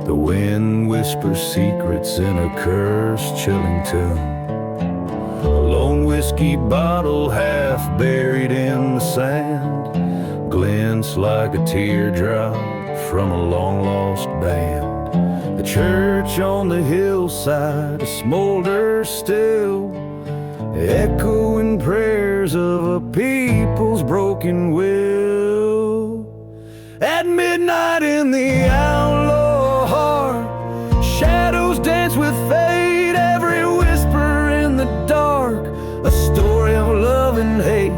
The wind whispers secrets in a cursed, chilling tune. A lone whiskey bottle half buried in the sand glints like a teardrop from a long-lost band. The church on the hillside smolders still, echoing prayers of a people's broken will. At midnight in the outlaw heart, shadows dance with fate, every whisper in the dark, a story of love and hate.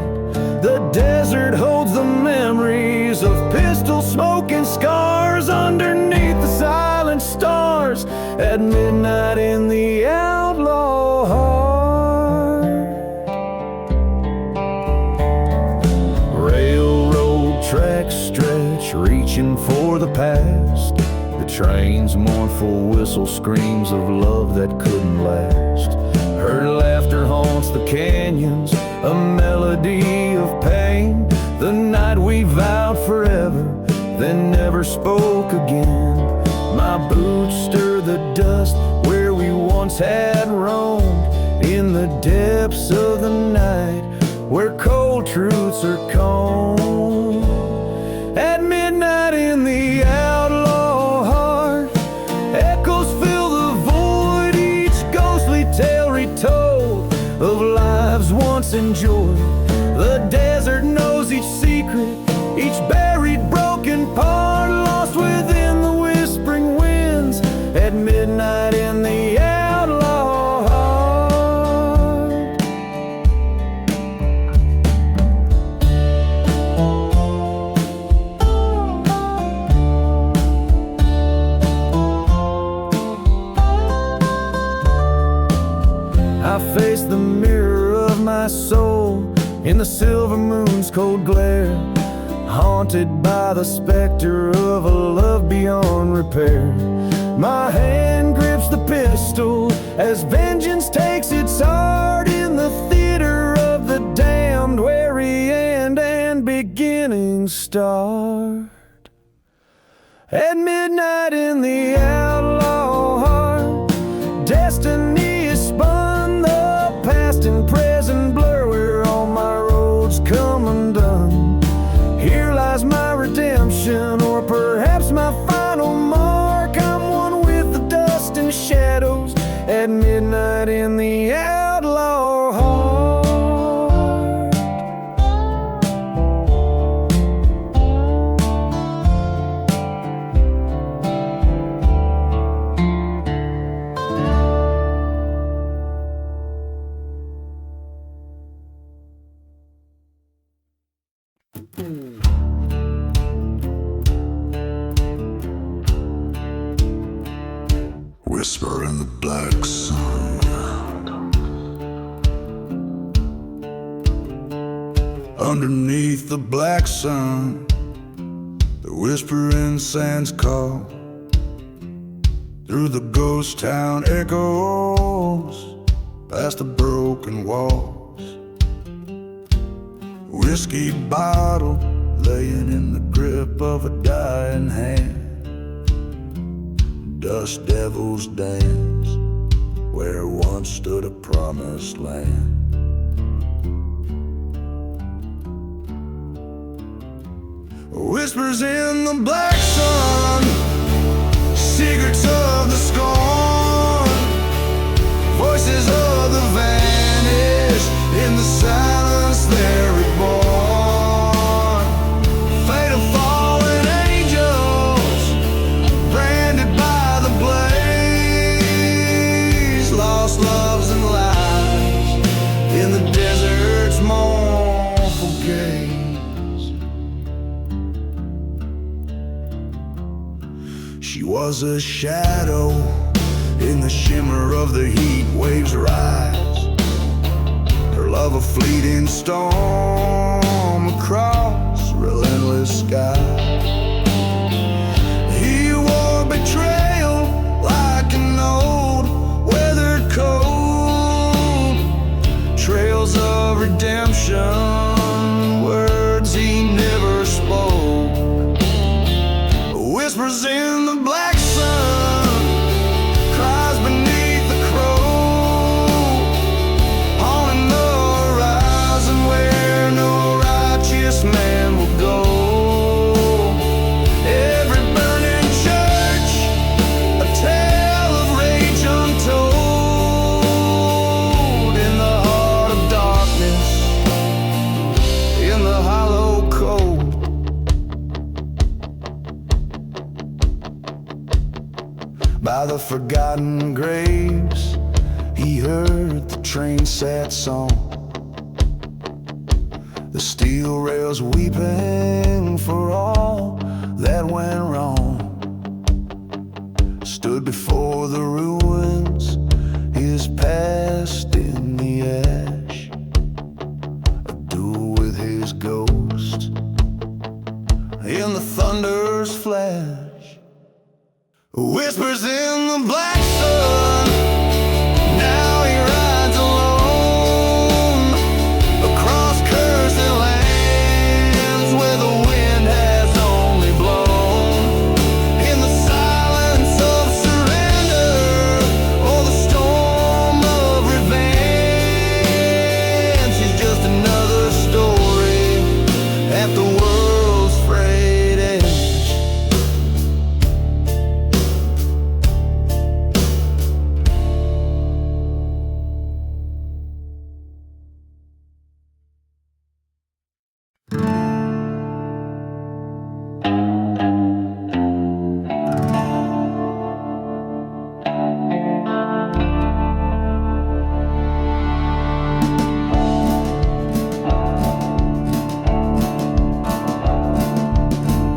The desert holds the memories of pistol smoke and scars underneath the silent stars. At midnight in the outlaw heart. Railroad tracks stretch, reaching for the past. The train's mournful whistle screams of love that couldn't last. Her laughter haunts the canyons, a melody of pain. The night we vowed forever, then never spoke again. My boots stir the dust where we once had roamed, in the depths of the night where cold truths are combed. At midnight in the outlaw heart, echoes fill the void, each ghostly tale retold of lives once enjoyed. The desert knows each secret, each buried broken part, lost within the whispering winds. At midnight in the outlaw heart. I face the mirror of my soul in the silver moon's cold glare, haunted by the specter of a love beyond repair. My hand grips the pistol as vengeance takes its heart in the theater of the damned, where end and beginning start. At midnight in the outlaw heart, destiny is spun, the past and present blur where all my roads come undone. Here lies my redemption, or perhaps my final mark. I'm one with the dust and shadows at midnight in the outlaw heart. Whisper in the black sun, underneath the black sun, the whispering sands call through the ghost town echoes, past the broken walls. Whiskey bottle laying in the grip of a dying hand. Dust devils dance where once stood a promised land. Whispers in the black sun, secrets of the scorn, voices of the vanished, in the silence they're reborn. Fate of fallen angels, branded by the blaze, lost loves and lives in the desert's mournful gaze. She was a shadow in the shimmer of the heat waves rise, her love a fleeting storm across relentless sky. He wore betrayal like an old weathered coat, trails of redemption, words he never spoke. Whispers in the black sun, by the forgotten graves. He heard the train sad song, the steel rails weeping for all that went wrong. Stood before the ruins, his past in the ash, a duel with his ghost in the thunder's flash. Whispers in the black sun, now he rides alone across cursed lands where the wind has only blown. In the silence of surrender or the storm of revenge, he's just another story at the world's frayed edge.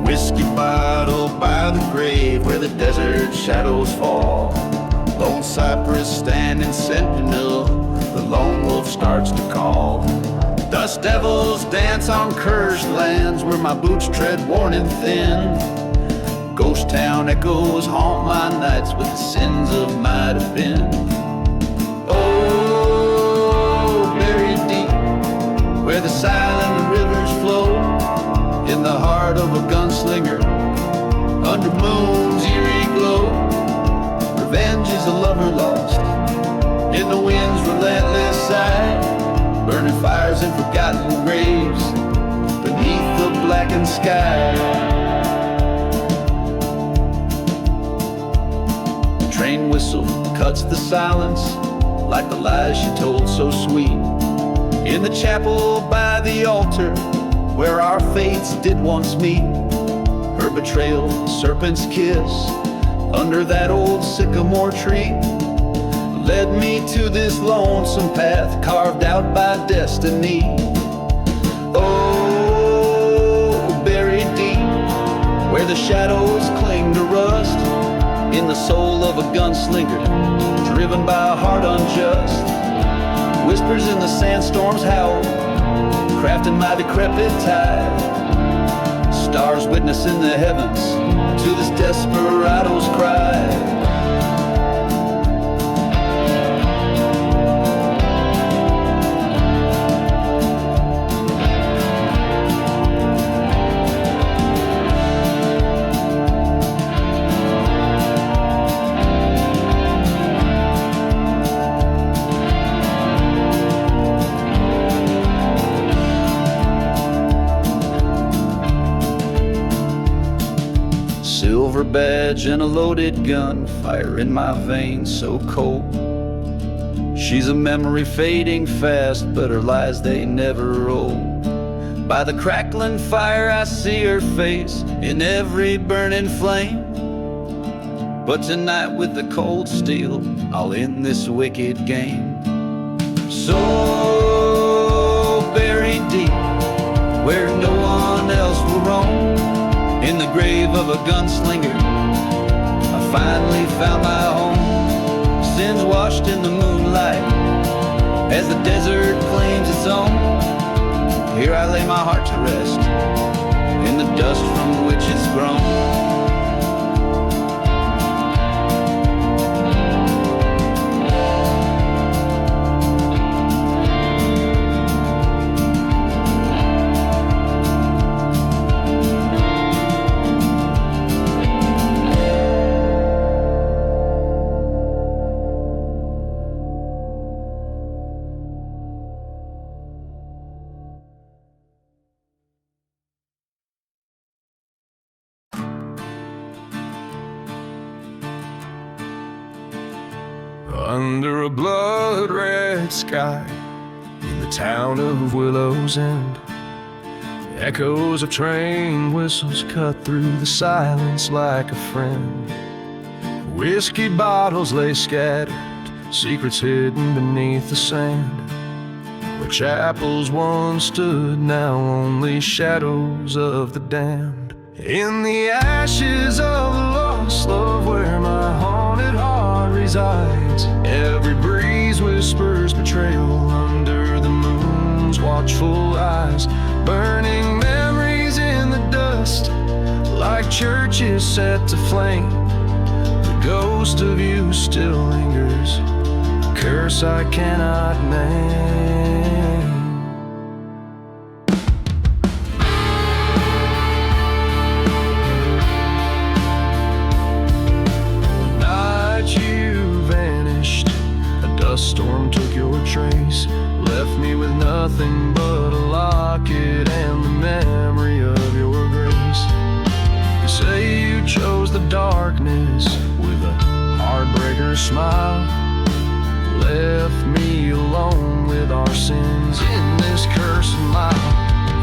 Whiskey bottle by the grave where the desert shadows fall. Lone cypress standing sentinel, the lone wolf starts to call. Dust devils dance on cursed lands where my boots tread worn and thin. Ghost town echoes haunt my nights with the sins of might have been. Oh, buried deep where the silent rivers flow, in the heart of a gunslinger, under moon's eerie glow. Revenge is a lover lost in the wind's relentless sigh, burning fires in forgotten graves beneath the blackened sky. Train whistle cuts the silence like the lies she told so sweet. In the chapel by the altar where our fates did once meet, her betrayal, serpent's kiss under that old sycamore tree, led me to this lonesome path carved out by destiny. Oh, buried deep where the shadows cling to rust, in the soul of a gunslinger driven by a heart unjust. Whispers in the sandstorm's howl, crafting my decrepit tide. Stars witness in the heavens to this desperado's cry. Silver badge and a loaded gun, fire in my veins so cold. She's a memory fading fast, but her lies they never roll. By the crackling fire I see her face in every burning flame. But tonight with the cold steel I'll end this wicked game. So buried deep where no one else will roam, in the grave of a gunslinger I finally found my home. Sins washed in the moonlight as the desert claims its own. Here I lay my heart to rest in the dust from which it's grown. Under a blood-red sky in the town of Willow's End, echoes of train whistles cut through the silence like a friend. Whiskey bottles lay scattered, secrets hidden beneath the sand. Where chapels once stood, now only shadows of the damned. In the ashes of a lost love, where my haunted heart resides, every breeze whispers betrayal under the moon's watchful eyes. Burning memories in the dust, like churches set to flame. The ghost of you still lingers, a curse I cannot name. The night you vanished, a dust storm took your trace, left me with nothing but a locket and the memory of your grace. You say you chose the darkness with a heartbreaker smile, left me alone with our sins in this cursed mile.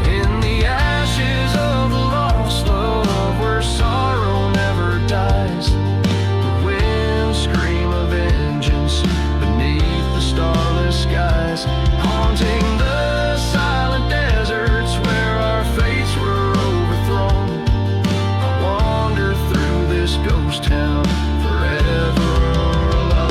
In the ashes of a lost love, where sorrow never dies, the winds scream of vengeance beneath the starless skies, haunting the silent deserts where our fates were overthrown. I wander through this ghost town forever alone.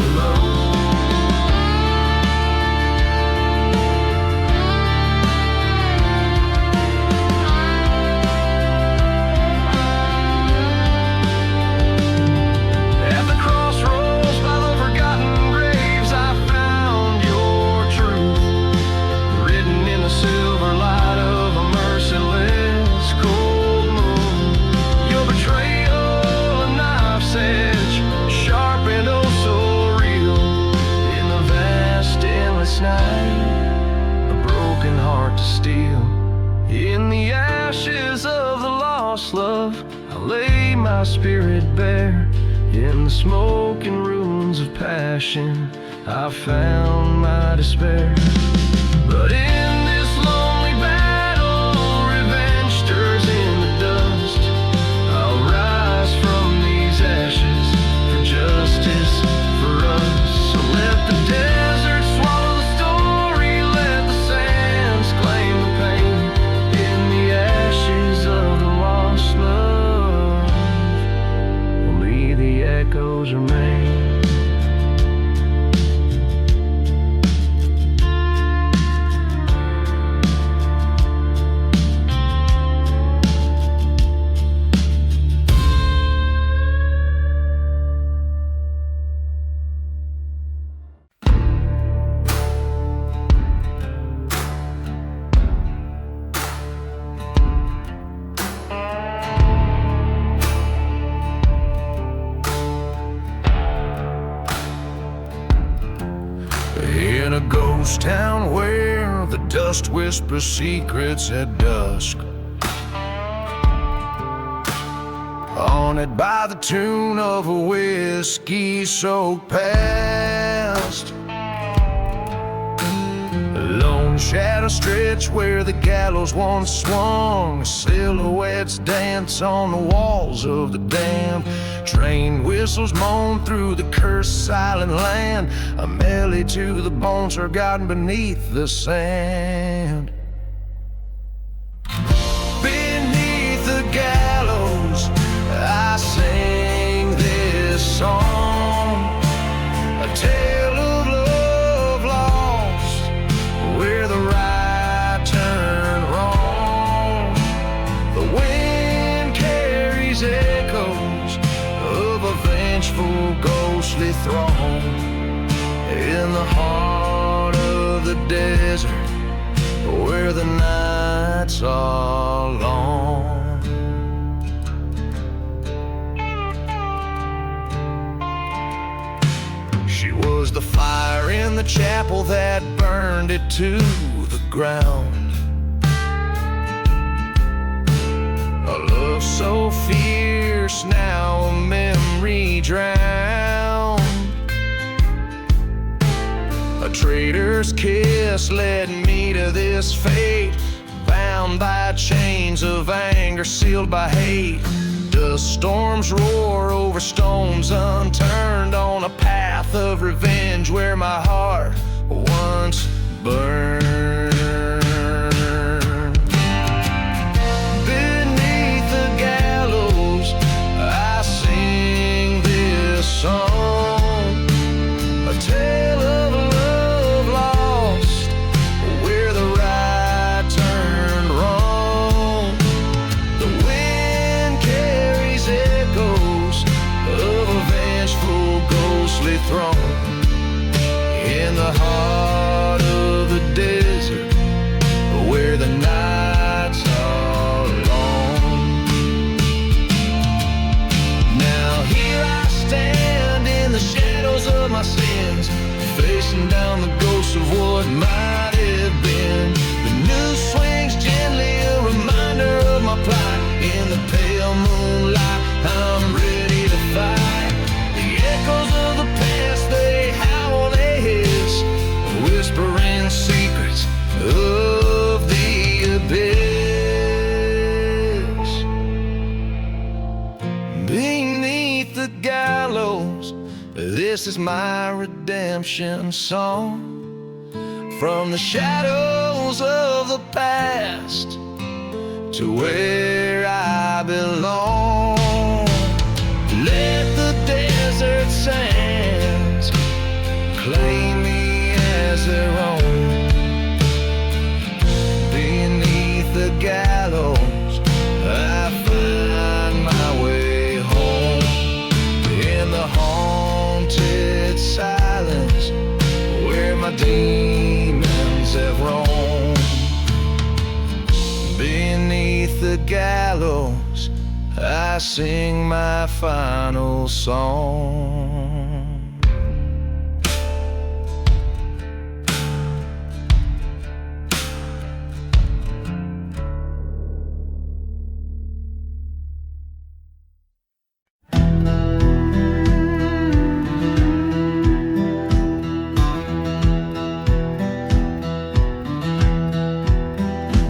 At the crossroads by the forgotten graves, I found your truth, written in the silver light of a merciless cold moon. Your betrayal, a knife's edge, sharp and oh so real. In the vast endless night, a broken heart to steal. In the ashes of the lost love, I lay my spirit bare. In the smoke and ruins of passion, I found my despair. But in this lonely battle, revenge stirs in the dust. I'll rise from these ashes for justice, for us. So let the desert swallow the story, let the sands claim the pain. In the ashes of the lost love, only the echoes remain. In a ghost town where the dust whispers secrets at dusk, haunted by the tune of a whiskey-soaked past. Lone shadows stretch where the gallows once swung, silhouettes dance on the walls of the damned. Train whistles moan through the cursed silent land, a melody to the bones forgotten beneath the sand. Beneath the gallows I sing this song, a tale of love lost where the right turned wrong. The wind carries echoes of a vengeful ghostly throng in the heart of the desert where the nights are long. She was the fire in the chapel that burned it to the ground. A love so fierce, now a memory drowned. A traitor's kiss led me to this fate, bound by chains of anger, sealed by hate. Dust storms roar over stones unturned on a path of revenge where my heart once burned. Beneath the gallows I sing this song, a tale of a love lost where the right turned wrong. The wind carries echoes of a vengeful ghostly throne in the heart of the desert where the nights are long. Now here I stand in the shadows of my sins, facing down the ghosts of what might have been. The noose swings gently, a reminder of my plight. In the pale moonlight, I'm ready to fight. The echoes of the past, they howl, they hiss, whispering secrets of the abyss. Beneath the gallows, this is my redemption song. From the shadows of the past to where I belong. Let the desert sands claim me as their own. Beneath the gallows I find my way home. In the haunted silence where my demons have roamed. Beneath the gallows I sing my final song.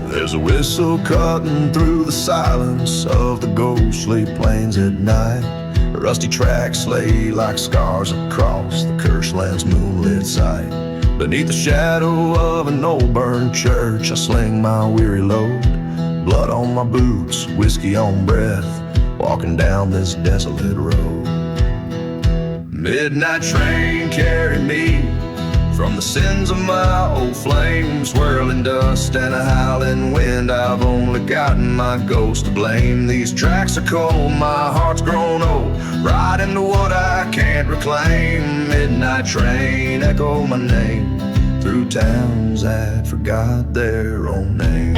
There's a whistle cutting through the silence of the ghostly plains at night. Rusty tracks lay like scars across the cursed land's moonlit sight. Beneath the shadow of an old burned church I sling my weary load. Blood on my boots, whiskey on breath, walking down this desolate road. Midnight train carried me from the sins of my old flames, whirling dust and a howling wind. I've only gotten my ghost to blame. These tracks are cold, my heart's grown old, right into what I can't reclaim. Midnight train, echo my name through towns that forgot their own name.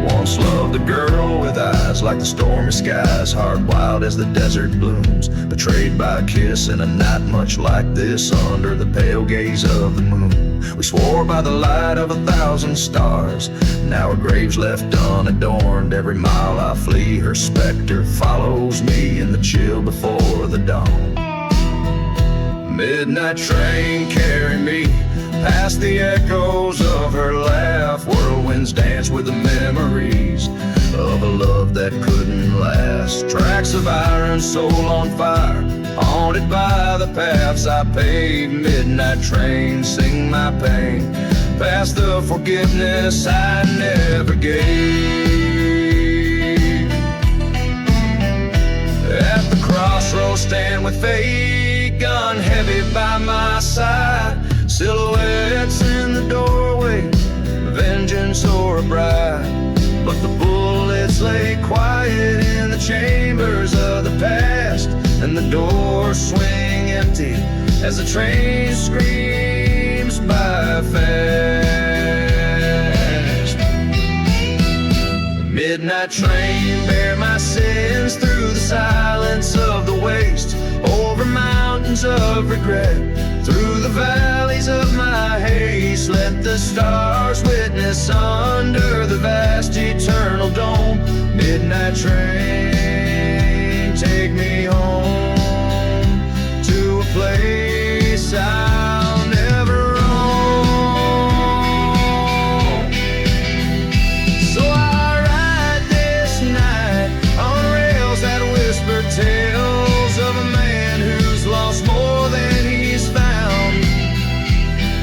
Once loved a girl with eyes like the stormy skies, heart wild as the desert blooms, betrayed by a kiss in a night much like this, under the pale gaze of the moon. We swore by the light of 1,000 stars, now her grave's left unadorned. Every mile I flee, her specter follows me in the chill before the dawn. Midnight train carry me past the echoes of her laugh. Whirlwinds dance with the memories of a love that couldn't last. Tracks of iron, soul on fire, haunted by the paths I paved. Midnight train, sing my pain, past the forgiveness I never gave. At the crossroads, stand with fate, gun heavy by my side. Silhouettes in the doorway, vengeance or a bride. But the bullets lay quiet in the chambers of the past, and the doors swing empty as the train screams by fast. Midnight train, bear my sins through the silence of the waste, over mountains of regret, through the valleys of my haste. Let the stars witness under the vast eternal dome. Midnight train, take me home to a place I'll never roam. So I tales of a man who's lost more than he's found.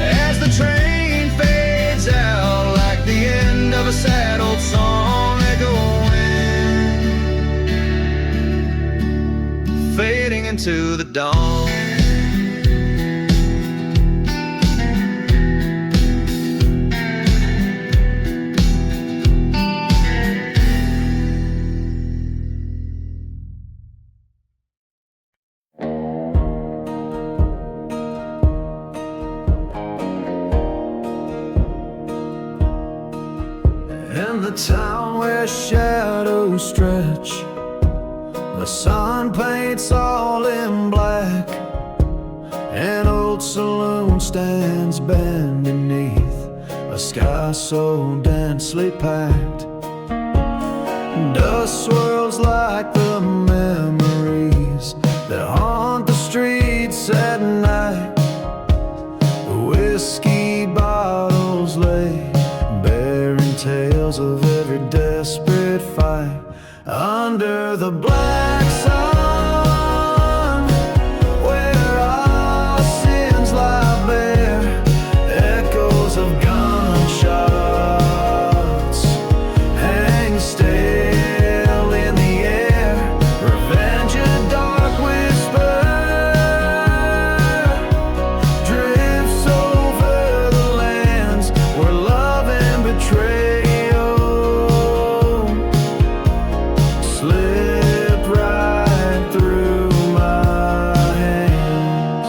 As the train fades out like the end of a sad old song, echoing, fading into the dawn. In the town where shadows stretch, the sun paints all in black. An old saloon stands bent beneath a sky so densely packed. Dust swirls like the memories that haunt the streets at night. Whiskey bottles lay bearing tales of every desperate fight. Under the black sun, where our sins lie bare, echoes of gunshots hang stale in the air. Revenge, a dark whisper, drifts over the lands where love and betrayal slip right through my hands.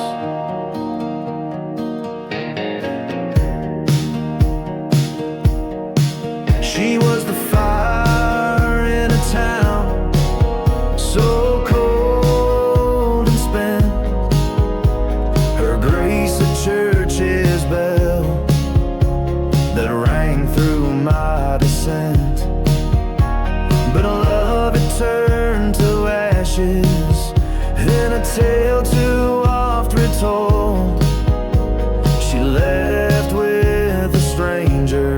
She was the fire in a town so cold and spent. Her grace a church's bell that rang through my descent. But love had turned to ashes in a tale too oft retold. She left with a stranger,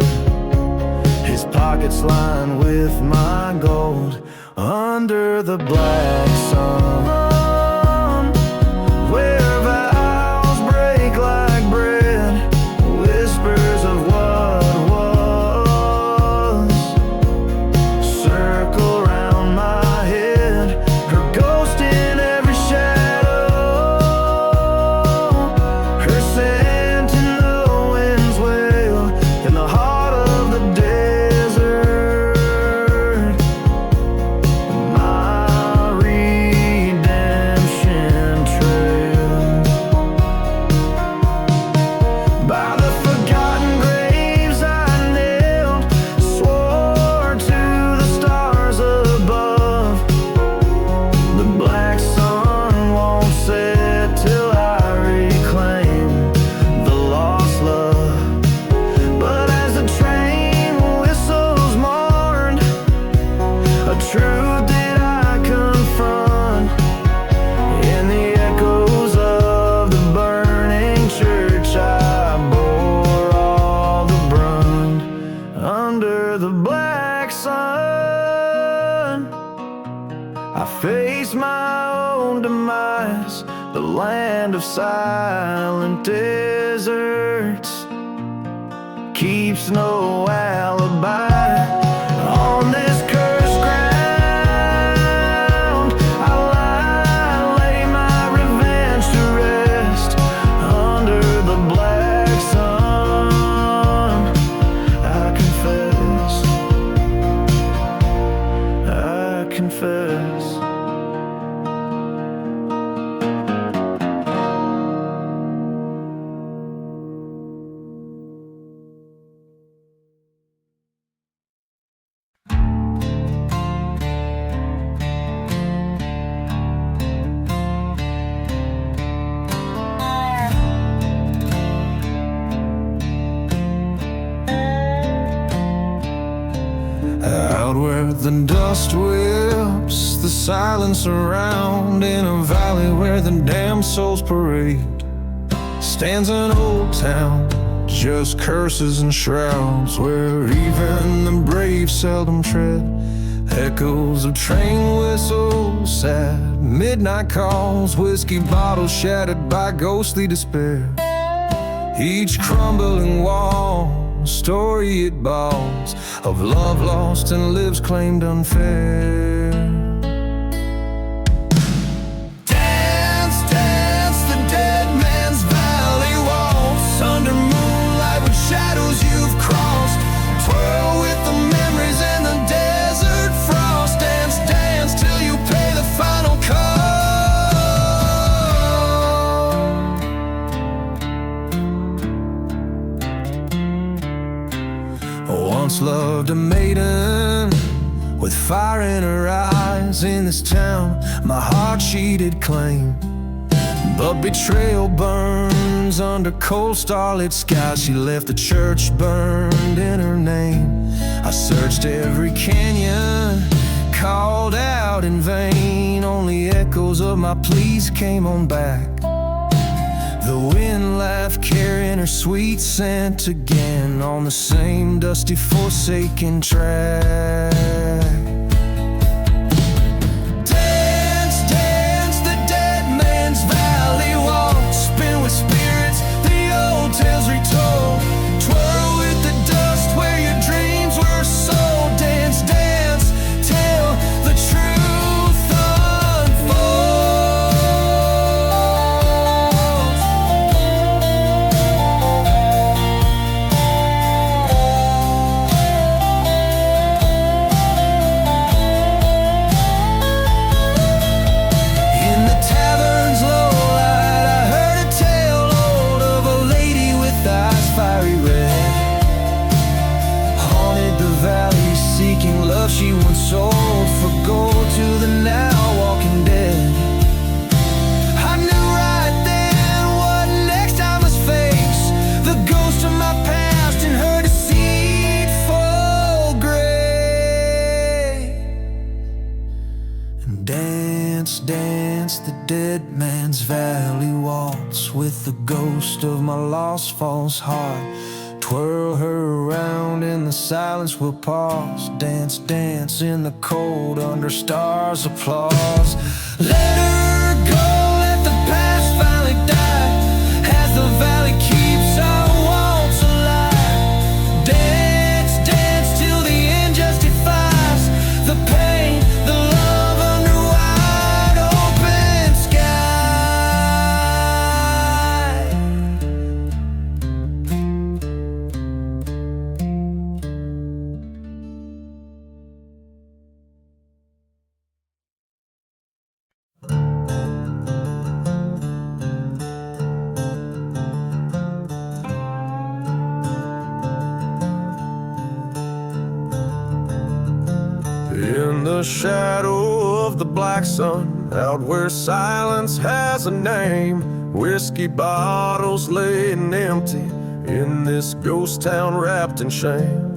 his pockets lined with my gold. Under the black sun, where vows break like bread, whispers of what was circle round my head. Her ghost in every shadow, her scent in the wind's wail, in the heart of the desert. My redemption trail. By the forgotten graves I knelt, swore to the stars above. The black sun won't set till I reclaim the lost love. But as the train whistles mourned, a truth that I confront in the echoes of the burning church. I bore all the brunt. Under the black sun, I face my own demise. The land of silent deserts keeps no alibi. On this cursed ground, I lay my revenge to rest. Under the black sun, I confess, I confess. Out where the dust whips the silence around, in a valley where the damned souls parade, stands an old town, just curses and shrouds, where even the brave seldom tread. Echoes of train whistles, sad midnight calls, whiskey bottles shattered by ghostly despair. Each crumbling wall, a story it bawls of love lost and lives claimed unfair. Dance, dance, the dead man's valley waltz under moonlight with shadows you've crossed. Twirl with the memories and the desert frost. Dance, dance till you pay the final cost. Once loved a maiden with fire in her eyes. In this town my heart she did claim, but betrayal burns under cold starlit skies. She left the church burned in her name. I searched every canyon, called out in vain. Only echoes of my pleas came on back. The wind laughed, carrying her sweet scent again on the same dusty forsaken track. Dance, dance, the dead man's valley waltz. Spin with spirits, the old tales retold. Twirl with the dust where your dreams were sold. Dance, dance, till the truth unfolds. She once sold for gold to the now walking dead. I knew right then what next I must face, the ghost of my past in her deceitful grave. And dance, dance, the dead man's valley waltz with the ghost of my lost false heart. Twirl her around in the silence, we'll pause. Dance, dance in the cold under stars' applause. Let her go, let the past finally die, as the valley keeps our waltz alive. Dance, dance till the end justifies the pain, the love under wide open sky. In the shadow of the black sun, out where silence has a name, whiskey bottles laying empty in this ghost town wrapped in shame.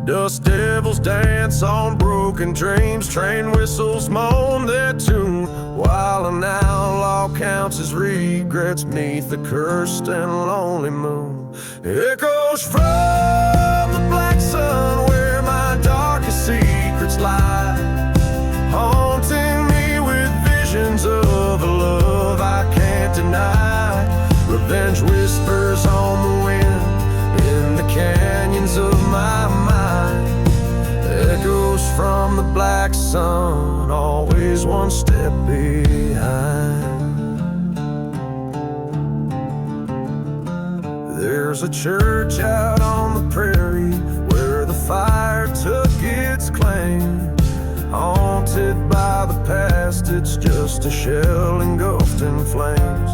Dust devils dance on broken dreams, train whistles moan their tune, while an outlaw counts his regrets neath the cursed and lonely moon. Echoes from the black sun where my darkest secrets lie, haunting me with visions of a love I can't deny. Revenge whispers on the wind in the canyons of my mind. Echoes from the black sun, always one step behind. There's a church out on the prairie where the fire took its claim. Haunted by the past, it's just a shell engulfed in flames.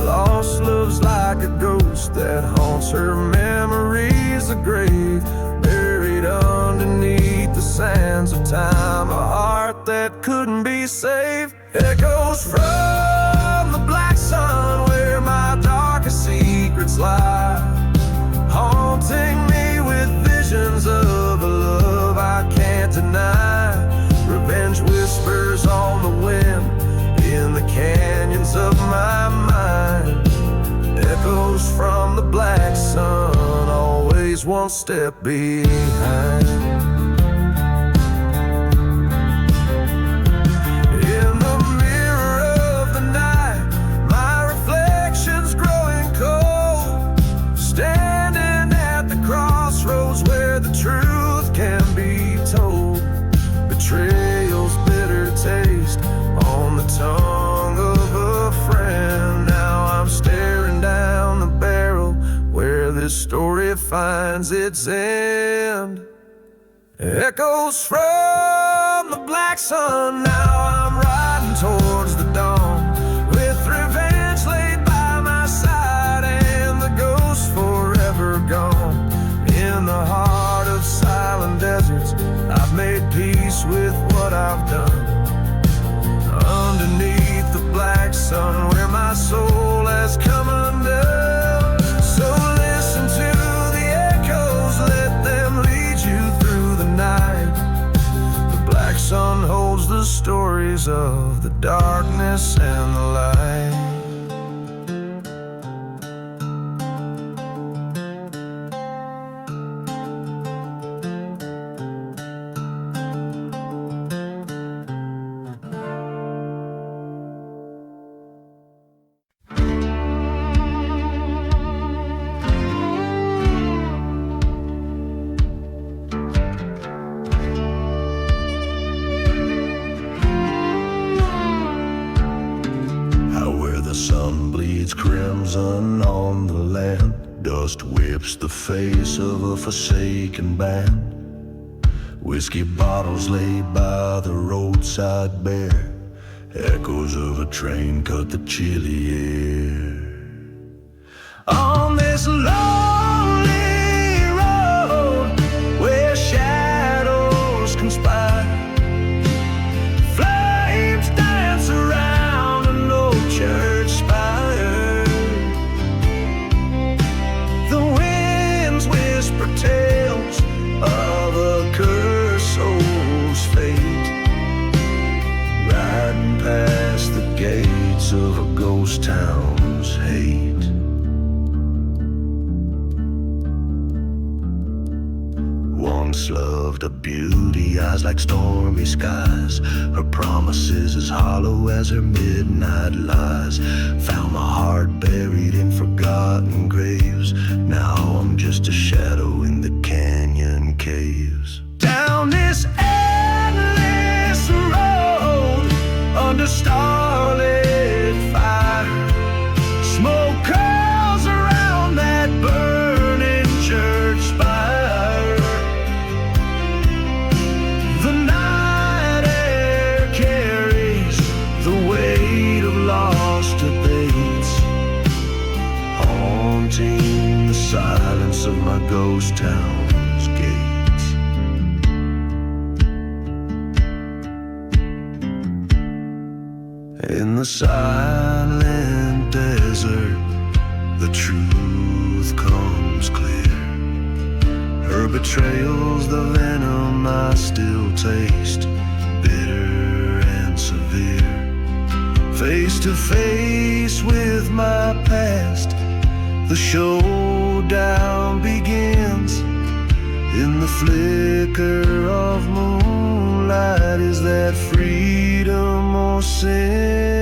Lost love's like a ghost that haunts her memories, a grave buried underneath the sands of time. A heart that couldn't be saved. Echoes from the black sun where my darkest secrets lie, haunting me with visions of a love I can't deny. Revenge whispers on the wind in the canyons of my mind. Echoes from the black sun, always one step behind. finds its end. Echoes from the black sun, now I'm riding towards the dawn, with revenge laid by my side and the ghost forever gone. In the heart of silent deserts, I've made peace with what I've done. Underneath the black sun, where my soul has come undone. So listen to the echoes, let them lead you through the night. The black sun holds the stories of the darkness and the light. Crimson on the land, dust whips the face of a forsaken band. Whiskey bottles laid by the roadside bare, echoes of a train cut the chilly air. On this lonely road where shadows conspire, flames dance around an old church spire. Tales of a cursed soul's fate, riding past the gates of a ghost town's hate. Once loved a beauty, eyes like stormy skies, her promises as hollow as her midnight lies. Found my heart buried in forgotten graves, now I'm just a shadow in the canyon caves. Down this endless road, under starlit fire, smoke curls around that burning church spire. The night air carries the weight of lost debates, haunting the silence of my ghost town's gates. In the silent desert, the truth comes clear. Her betrayal's the venom I still taste, bitter and severe. Face to face with my past, the showdown begins. In the flicker of moonlight, is that freedom or sins?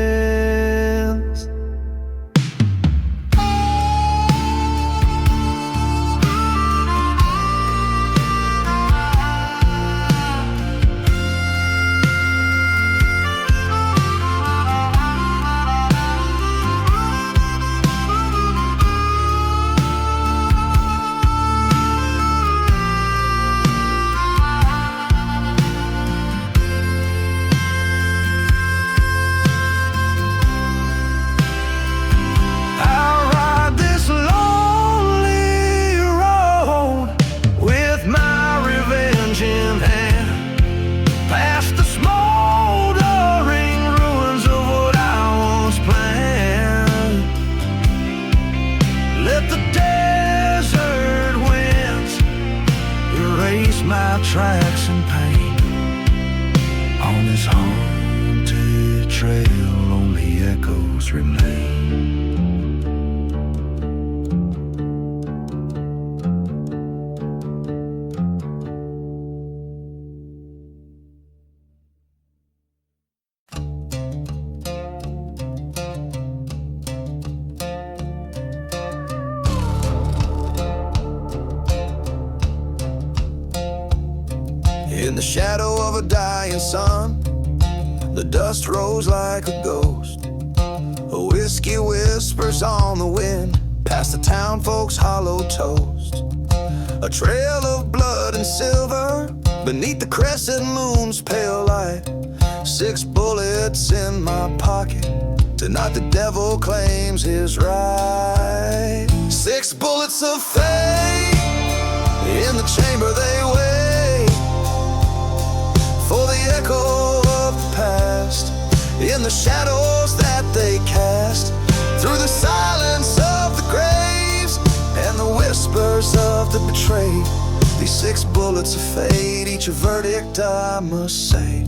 Tracks in pain on this haunted trail, only echoes remain. In the shadow of a dying sun, the dust rose like a ghost. A whiskey whispers on the wind, past the town folks' hollow toast. A trail of blood and silver beneath the crescent moon's pale light. 6 bullets in my pocket. Tonight the devil claims his right. 6 bullets of fate. In the chamber they wait for the echo of the past. In the shadows that they cast, through the silence of the graves and the whispers of the betrayed. These 6 bullets of fate, each a verdict I must say.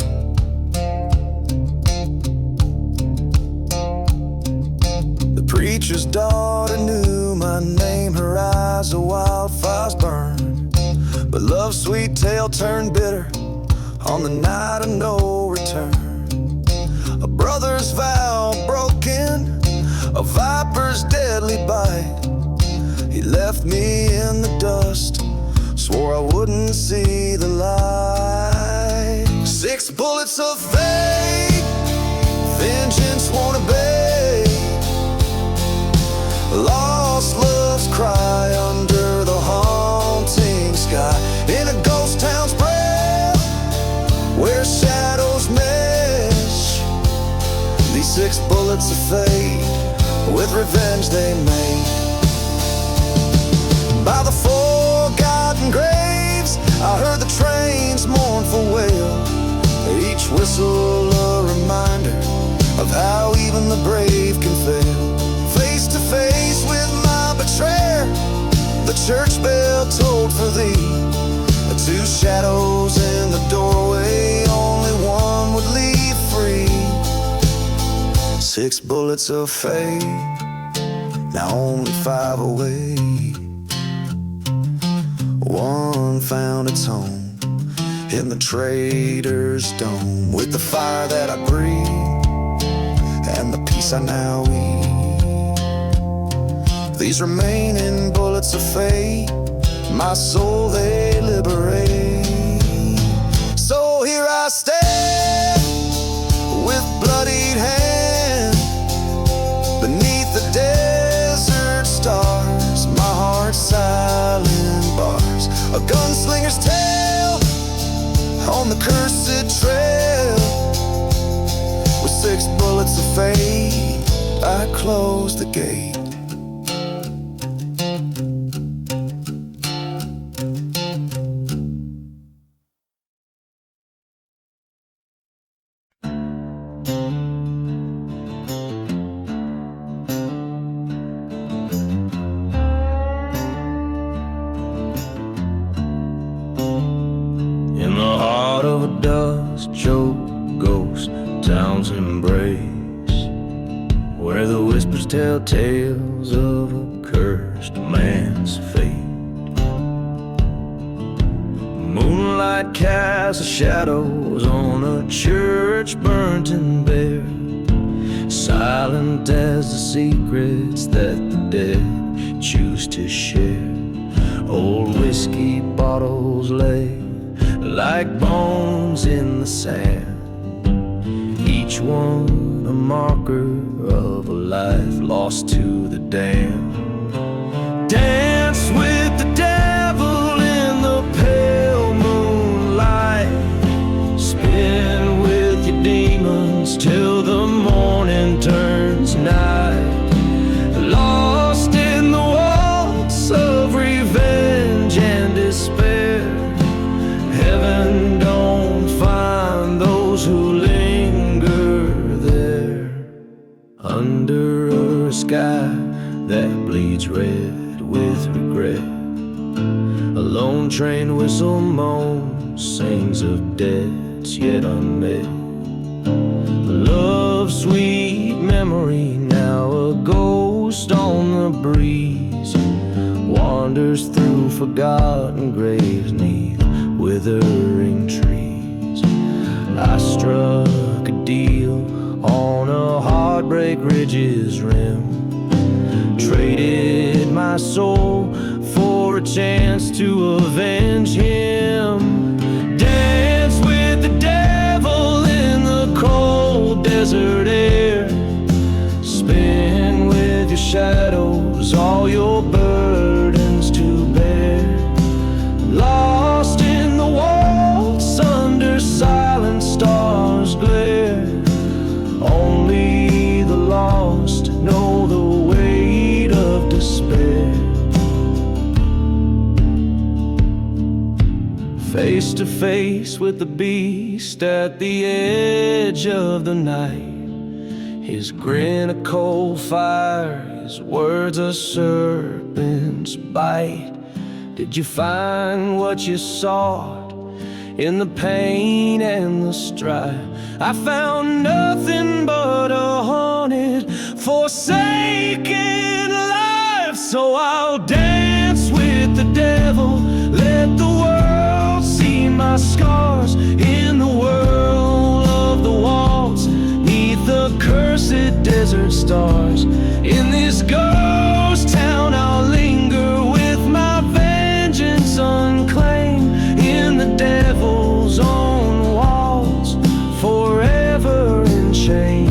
The preacher's daughter knew my name. Her eyes, a wildfire's burn, but love's sweet tale turned bitter on the night of no return. A brother's vow broken, a viper's deadly bite. He left me in the dust, swore I wouldn't see the light. 6 bullets of fate, vengeance won't obey. Lost love's cry under the haunting sky. In a ghost town's breath, where shadows mesh. These 6 bullets of fate, with revenge they made. By the forgotten graves, I heard the train's mournful wail. Each whistle a reminder of how even the brave can fail. Face to face with my betrayer, the church bell tolled for thee. The 2 shadows in the doorway, only one would leave free. 6 bullets of fate, now only 5 away. One found its home in the traitor's dome, with the fire that I breathe and the peace I now eat. These remaining bullets of fate, my soul they liberate. So here I stand with bloodied hand beneath the desert stars. My heart's silent bars, a gunslinger's tale on the cursed trail. With 6 bullets of fate, I close the gate. In the heart of a dust-choked ghost town's embrace, where the whispers tell tales of a cursed man's fate. Moonlight casts shadows on a church burnt and bare, silent as the secrets that the dead choose to share. Old whiskey bottles lay like bones in the sand, each one a marker of a life lost to the damned. Dance with the devil in the pale moonlight, spin with your demons till the morning turns night. Lost in the waltz of revenge and despair, heaven don't find those who linger there. Under a sky that bleeds red with regret, a lone train whistle moans, sings of debts yet unmet. Love's sweet memory, now a ghost on the breeze, wanders through forgotten graves 'neath withering trees. I struck a deal on a heartbreak ridge's rim, traded my soul for a chance to avenge him. Dance with the devil in the cold desert air, spin with your shadows, all your burdens to bear. face to face with the beast at the edge of the night. His grin a coal fire, his words a serpent's bite. Did you find what you sought in the pain and the strife? I found nothing but a haunted, forsaken life. So I'll dance with the devil, let the world see my scars in the world of the walls, neath the cursed desert stars. In this ghost town I'll linger with my vengeance unclaimed, in the devil's own walls, forever in chains.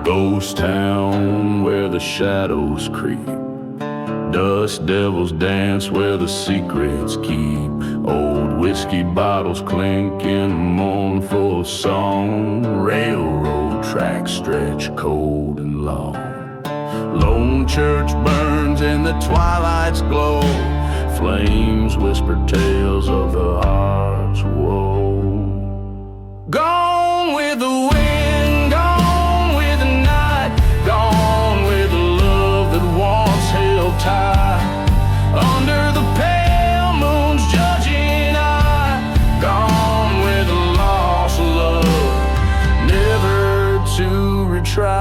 Ghost town where the shadows creep, dust devils dance where the secrets keep. Old whiskey bottles clinking, mournful song. Railroad tracks stretch cold and long. Lone church burns in the twilight's glow. Flames whisper tales of the heart's woe. Gone with the wind, under the pale moon's judging eye. Gone with a lost love, never to retry.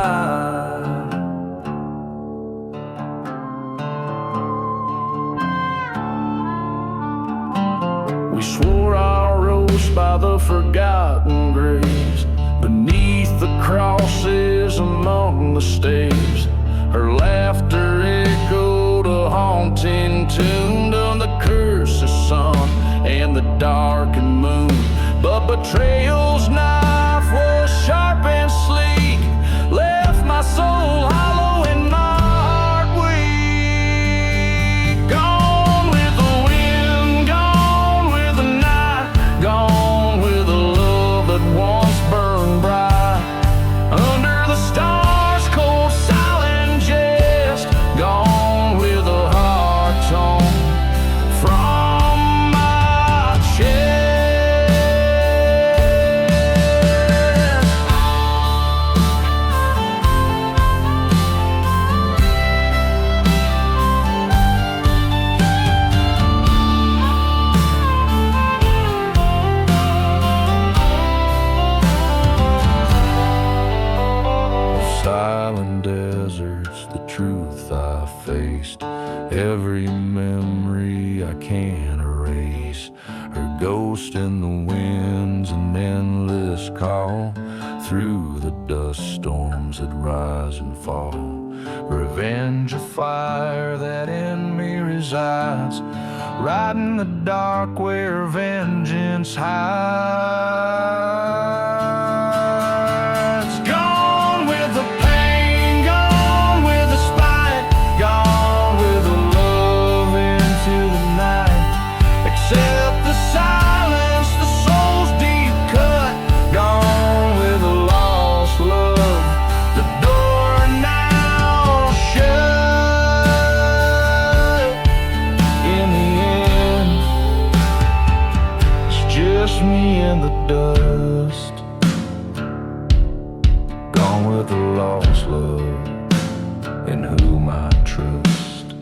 We swore our oaths by the forgotten graves, beneath the crosses among the staves. Her laughter echoed a haunting tune of the cursed sun and the darkened moon. But betrayal's knife was sharp and sleek, left my soul hollow and my heart weak. Gone with the wind, gone with the night, gone with the love that once burned bright. Under the stars, gone with a heart torn from my chest. Silent deserts, the truth I faced, every memory I can't erase. Her ghost in the winds, an endless call through the dust storms that rise and fall. Revenge, a fire that in me resides, right in the dark where vengeance hides. Gone with the pain, gone with the spite, gone with the love into the night. Accept the silence, the soul's deep cut, gone with the lost love. The door now shut. In the end, it's just me and the dust, gone with the lost love in whom I trust.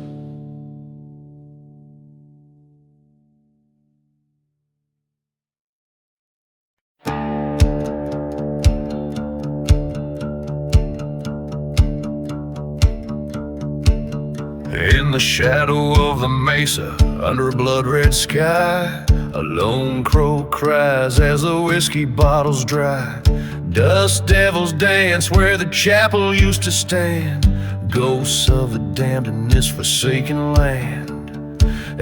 In the shadow of the mesa, under a blood-red sky, a lone crow cries as the whiskey bottles dry. Dust devils dance where the chapel used to stand, ghosts of the damned in this forsaken land.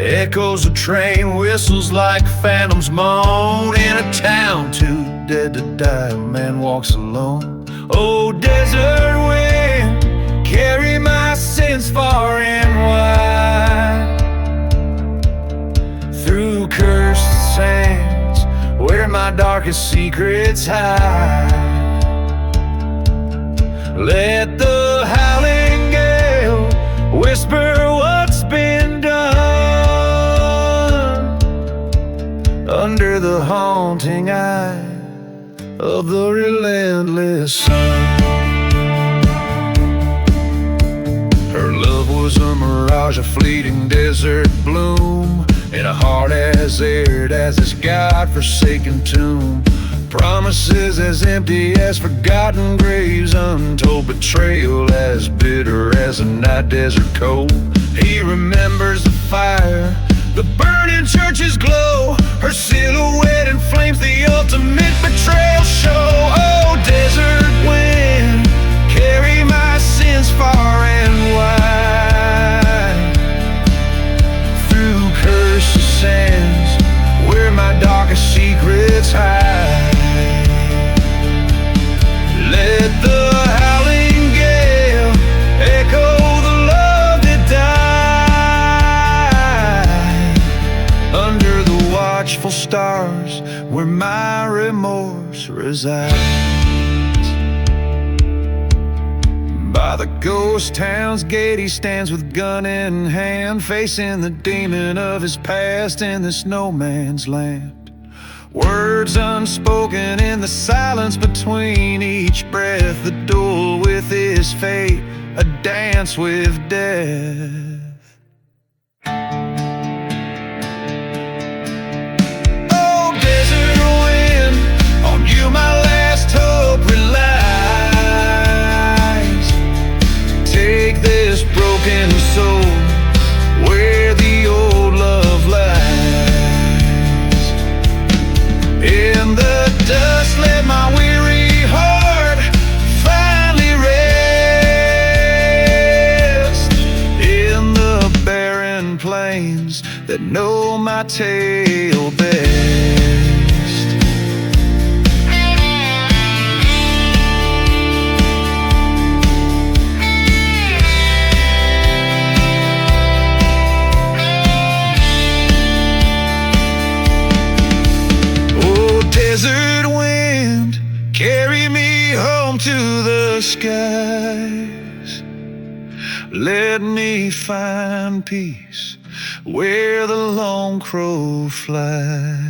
Echoes of train whistles like phantoms moan. In a town too dead to die, a man walks alone. Oh, desert wind, carry my sins far and wide, through cursed sands where my darkest secrets hide. Let the howling gale whisper what's been done, under the haunting eye of the relentless sun. Her love was a mirage, a fleeting desert bloom, in a heart as arid as this God-forsaken tomb. Promises as empty as forgotten graves, untold betrayal as bitter as a night desert cold. He remembers the fire, the burning church's glow, her silhouette inflames the ultimate betrayal show. Oh, desert wind, carry my sins far and wide, through cursed sands where my darkest secrets hide. Let the howling gale echo the love that died, under the watchful stars where my remorse resides. By the ghost town's gate he stands with gun in hand, facing the demon of his past in this no man's land. Words unspoken in the silence between each breath, the duel with his fate, a dance with death. Oh, desert wind, on you my last hope relies. Take this broken soul where the old love lies. In the dust let my weary heart finally rest, in the barren plains that know my tale best. Desert wind, carry me home to the skies. Let me find peace where the lone crow flies.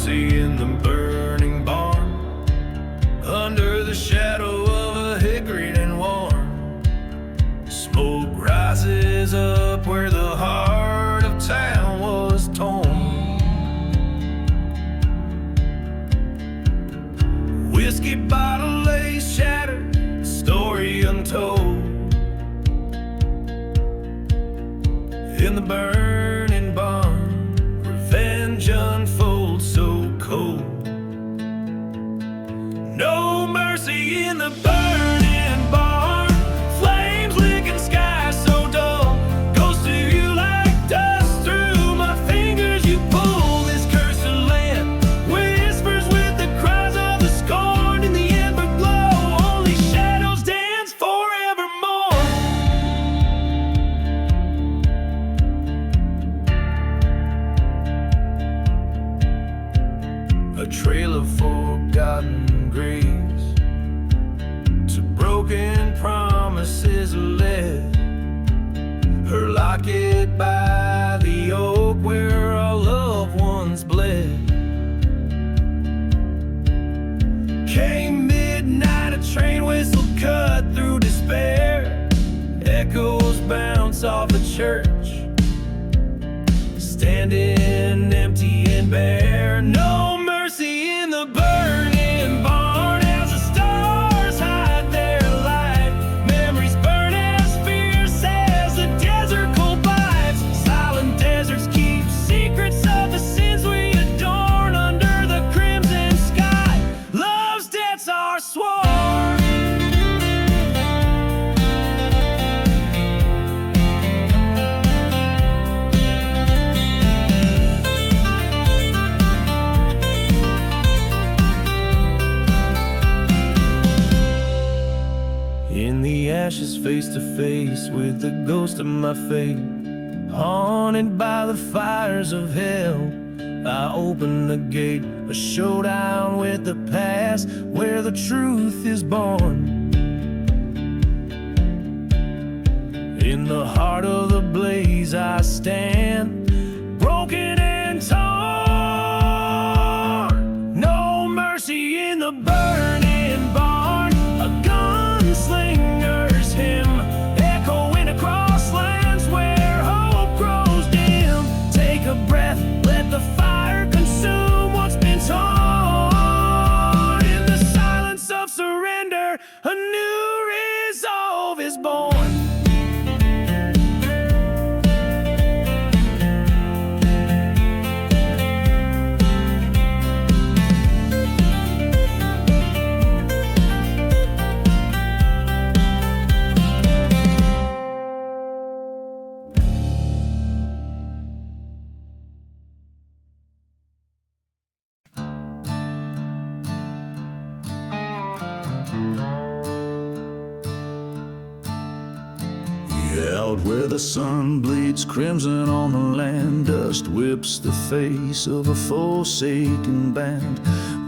In the burning barn, under the shadow of a hickory and warm, smoke rises up where the heart of town was torn. Whiskey bottle lay shattered, story untold, in the burning barn, revenge unfolds so cold. No mercy in the burning barn, flames licking sky so dull, goes to you like dust through my fingers. You pull this cursed land, whispers with the cries of the scorned in the ember glow. Only shadows dance forevermore. A trail of forgotten graves, to broken promises led, her locket by the oak where our loved ones bled. Came midnight, a train whistle cut through despair, echoes bounce off a church, standing empty and bare. No mercy in the burning barn as the stars hide their light. Memories burn swore. In the ashes, face to face with the ghost of my fate, haunted by the fires of hell, I open the gate, a showdown with the past, where the truth is born. In the heart of the blaze I stand, broken and torn. No mercy in the burning barn, a gunslinger's hymn, echoing across lands where hope grows dim. Take a breath, let the fire consume what's been torn. In the silence of surrender, a new resolve is born. Out where the sun bleeds crimson on the land, dust whips the face of a forsaken band.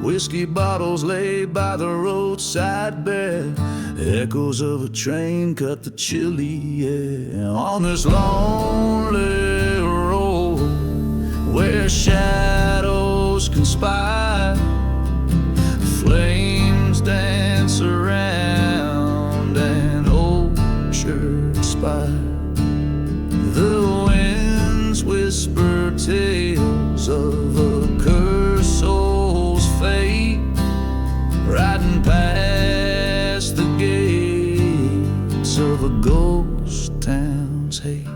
Whiskey bottles lay by the roadside bed, echoes of a train cut the chilly air. On this lonely road where shadows conspire, flames dance around an old church spire. The winds whisper tales of a cursed soul's fate, riding past the gates of a ghost town's hate.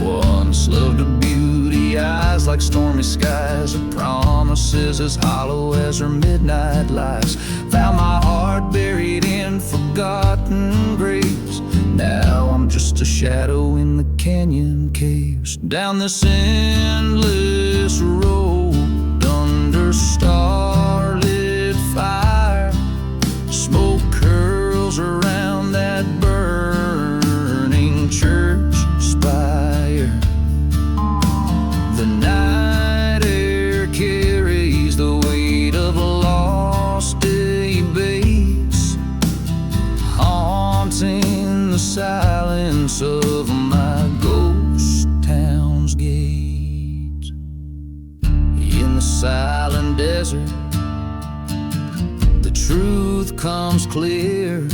Once loved a beauty, eyes like stormy skies, her promises as hollow as her midnight lies. Found my heart buried in forgotten graves, now I'm just a shadow in the canyon caves. Down this endless road under starlit fire, smoke curls around that burning church spire. The night air carries the weight of a lost day base, haunting the silence of my ghost town's gates. In the silent desert, the truth comes clear.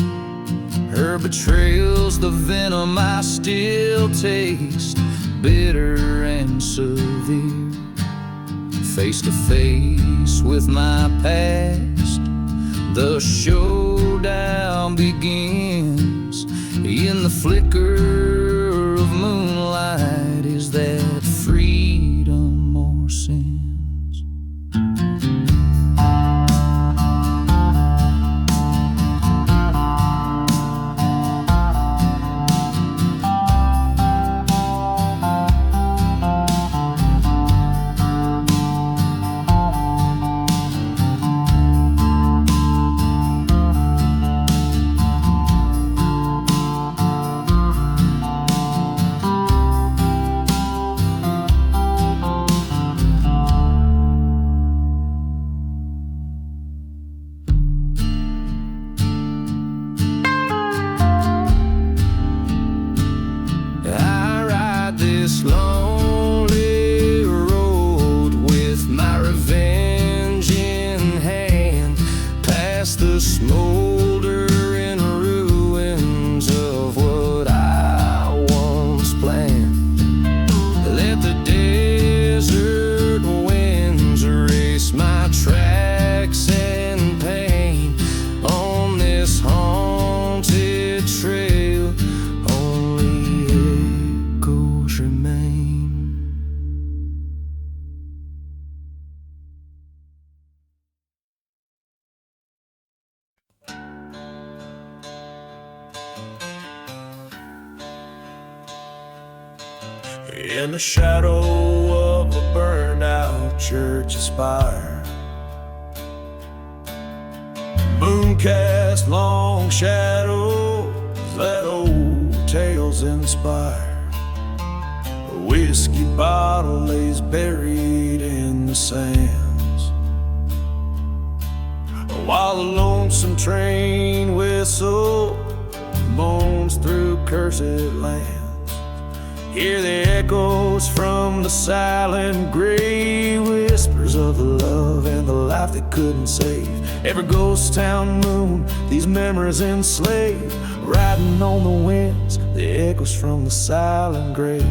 Her betrayal's the venom I still taste, bitter and severe. Face to face with my past, the showdown begins. In the flicker of moonlight, is that freedom or sins? In the shadow of a burned-out church spire, moon cast long shadows that old tales inspire. A whiskey bottle lays buried in the sands, while the lonesome train whistle moans through cursed lands. Hear the echoes from the silent grave, whispers of the love and the life they couldn't save. Every ghost town moon, these memories enslaved, riding on the winds, the echoes from the silent grave.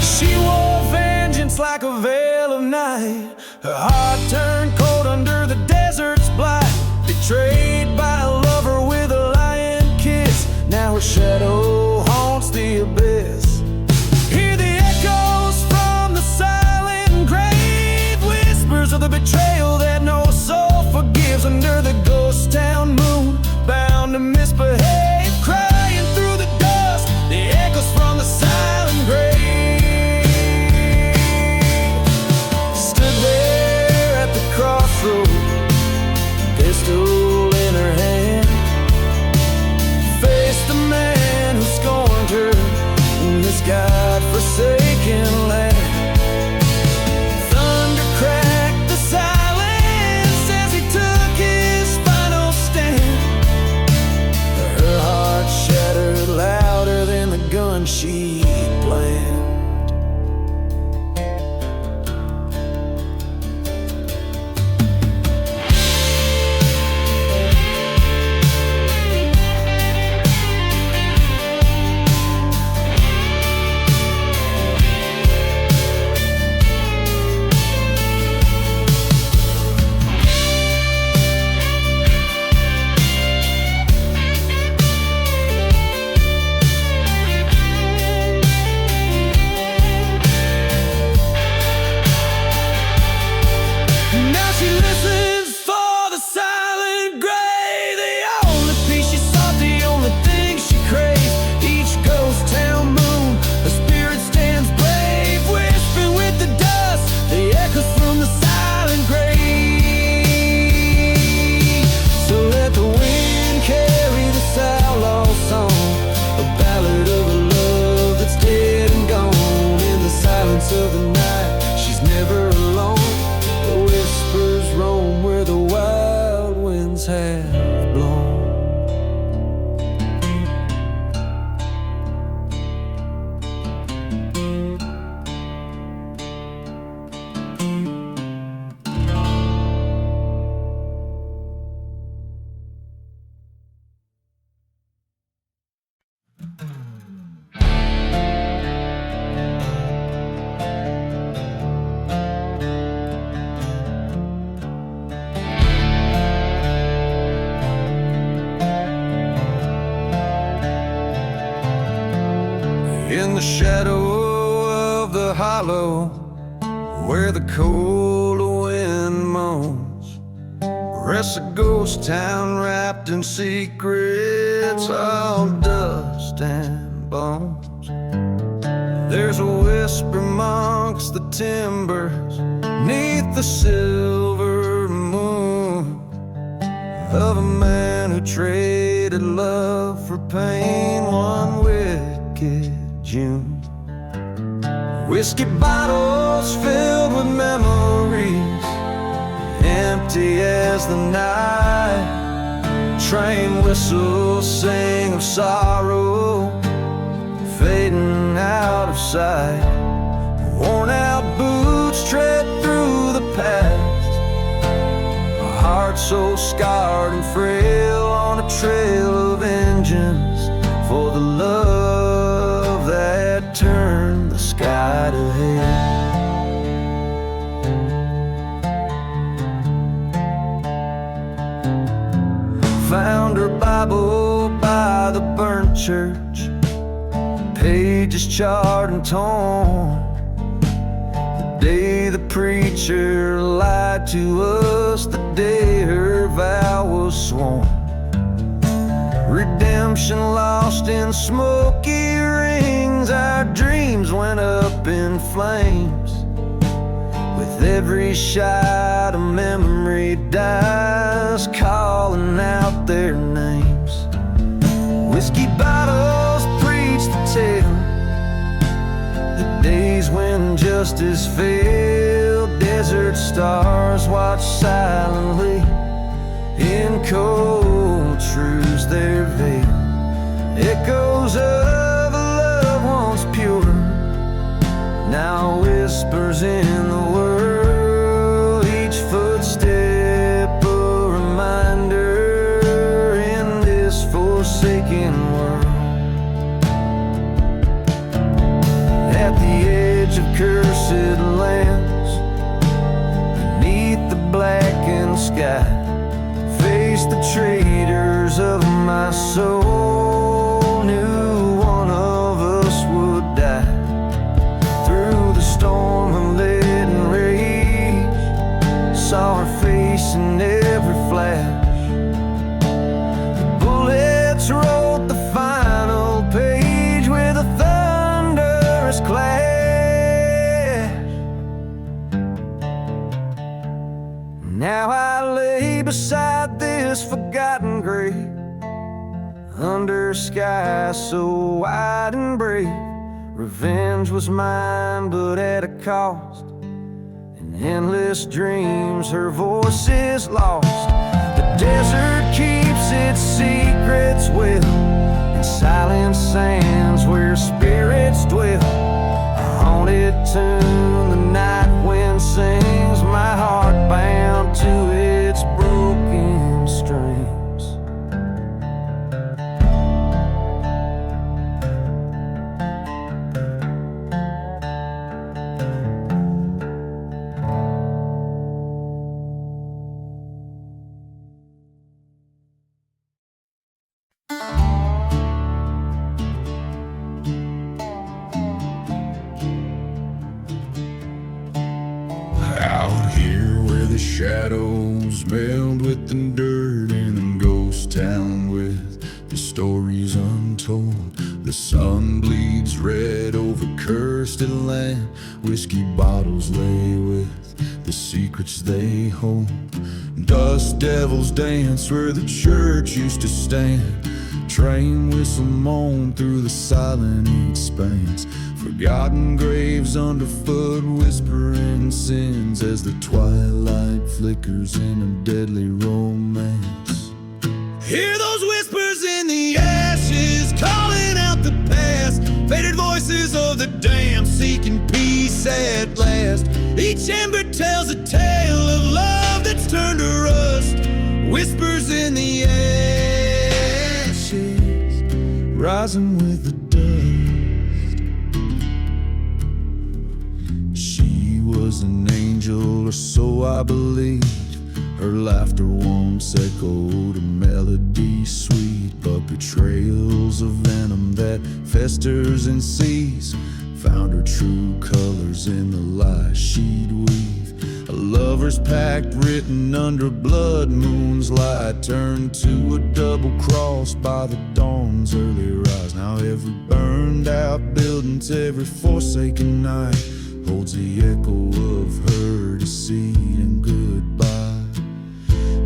She wore vengeance like a veil of night. Her heart turned cold under the desert's blight. Betrayed by a lover with a lying kiss, now her shadow haunts the abyss. Hear the echoes from the silent grave, whispers of the betrayal that no soul forgives. Under the ghost town moon, bound to misbehave, crying through the dust, the echoes from the silent grave. Stood there at the crossroads, pistol in her hand, faced the man who scorned her in this God-forsaken land. Thunder cracked the silence as he took his final stand. Her heart shattered louder than the gun she planned. Of the night, she's never alone. The whispers roam where the wild winds have blown. In the shadow of the hollow, where the cold wind moans, rests a ghost town wrapped in secrets, all dust and bones. There's a whisper amongst the timbers, neath the silver moon, of a man who traded love for pain one wicked June. Whiskey bottles filled with memories, empty as the night. Train whistles sing of sorrow, fading out of sight. Worn out boots tread through the past, a heart so scarred and frail, on a trail of vengeance for the love that turned the sky to hell. Found her Bible by the burnt church, pages charred and torn. The day the preacher lied to us, the day her vow was sworn. redemption lost in smoky rings. Our dreams went up in flames. With every shot a memory dies, calling out their names. Whiskey bottles preach the tale, the days when justice failed. Desert stars watch silently in cold truths their veil. Echoes of a love once pure now whispers in the world. Each footstep a reminder in this forsaken world. At the edge of cursed lands, beneath the blackened sky, face the traitors of my soul. Knew one of us would die. Through the storm of lead and rage, saw her face in every flash. The bullets wrote the final page with a thunderous clash. Now I lay beside this forgotten grave, under sky so wide and brave. Revenge was mine, but at a cost. In endless dreams, her voice is lost. The desert keeps its secrets well, in silent sands where spirits dwell. A haunted tune the night wind sings, my heart bound to its broken strings. Out here where the shadows meld with the dirt, in a ghost town with the stories untold. The sun bleeds red over cursed land. Whiskey bottles lay with the secrets they hold. Dust devils dance where the church used to stand. Train whistle moan through the silent expanse. Forgotten graves underfoot, whispering sins as the twilight flickers in a deadly romance. Hear those whispers in the ashes, calling out the past. Faded voices of the damned, seeking peace at last. Each ember tells a tale of love that's turned to rust. Whispers in the ashes, rising with the was an angel, or so I believe. Her laughter once echoed a melody sweet, but betrayals of venom that festers and sees found her true colors in the lies she'd weave. A lover's pact written under blood moon's light turned to a double cross by the dawn's early rise. Now every burned out building, every forsaken night holds the echo of her deceit and goodbye.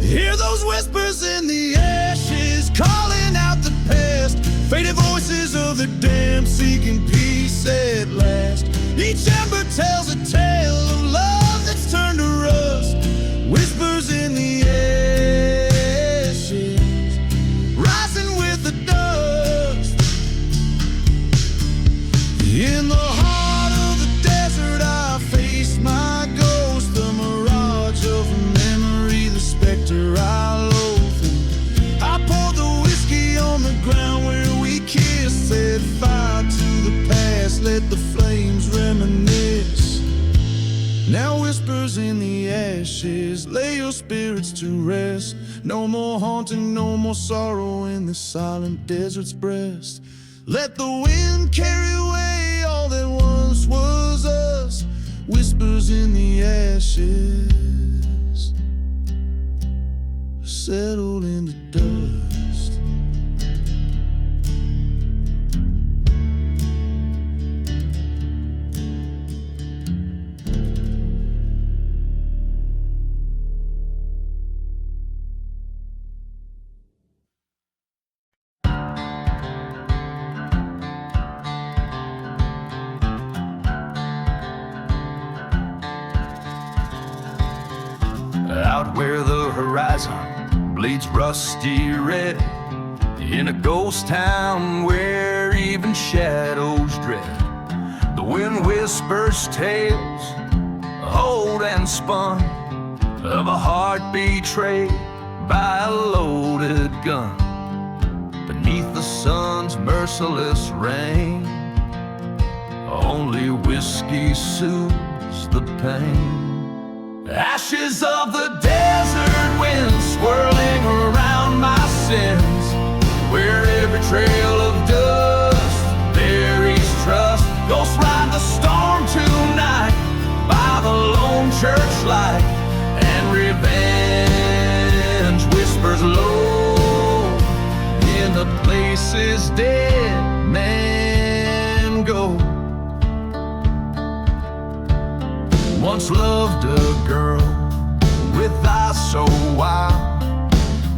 Hear those whispers in the ashes, calling out the past. Faded voices of the damned, seeking peace at last. Each ember tells a tale of love that's turned to rust. Whispers in the ashes, rising with the dust. In the heart of the desert I face my ghost, the mirage of a memory, the specter I loathe. I poured the whiskey on the ground where we kissed, set fire to the past, let the flames reminisce. Now whispers in the ashes, lay your spirits to rest. No more haunting, no more sorrow in the silent desert's breast. Let the wind carry away all that once was us. Whispers in the ashes, settled into dust. where the horizon bleeds rusty red, in a ghost town where even shadows dread. The wind whispers tales, old and spun, of a heart betrayed by a loaded gun. Beneath the sun's merciless rain, only whiskey soothes the pain. Ashes of the desert wind swirling around my sins, where every trail of dust buries trust. Ghosts ride the storm tonight by the lone church light, and revenge whispers low in the places dead men go. Once loved a girl with eyes so wild,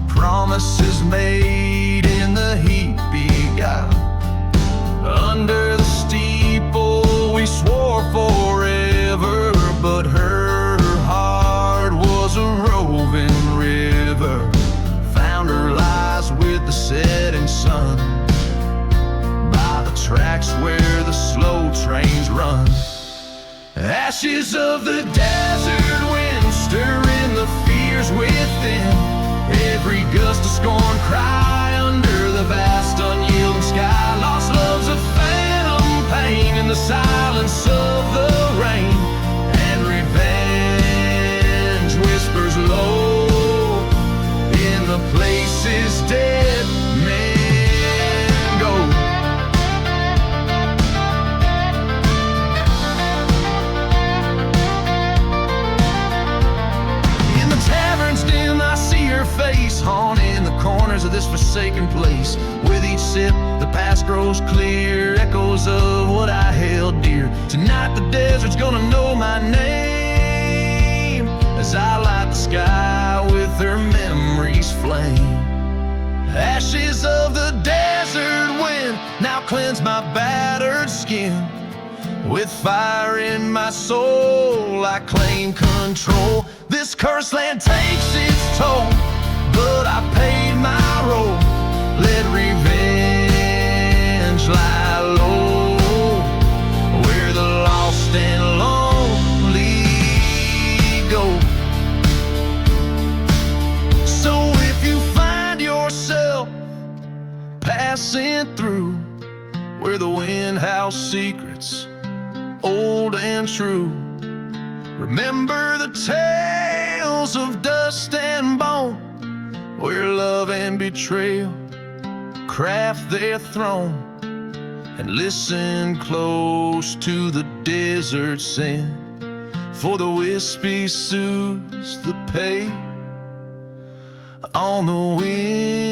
promises made in the heat beguiled. Under the steeple we swore forever, but her heart was a roving river. Found her lies with the setting sun, by the tracks where the slow trains run. Ashes of the desert wind stirring the fears within, every gust of scorn cry under the vast unyielding sky. Lost love's a phantom pain in the silence of the rain, and revenge whispers low in the places dead men go. In the tavern's dim I see her face, haunting the corners of this forsaken place. With each sip the past grows clear, echoes of what I held dear. Tonight the desert's gonna know my name, as I light the sky with her memory's flame. Ashes of the desert wind now cleanse my battered skin. With fire in my soul I claim control. This cursed land takes its toll, but I paid my role. Let revenge lie low, where the lost and lonely go. So if you find yourself passing through where the wind howls secrets old and true, remember the tales of dust and bone, where love and betrayal craft their throne. And listen close to the desert sin, for the whiskey soothes the pain on the wind.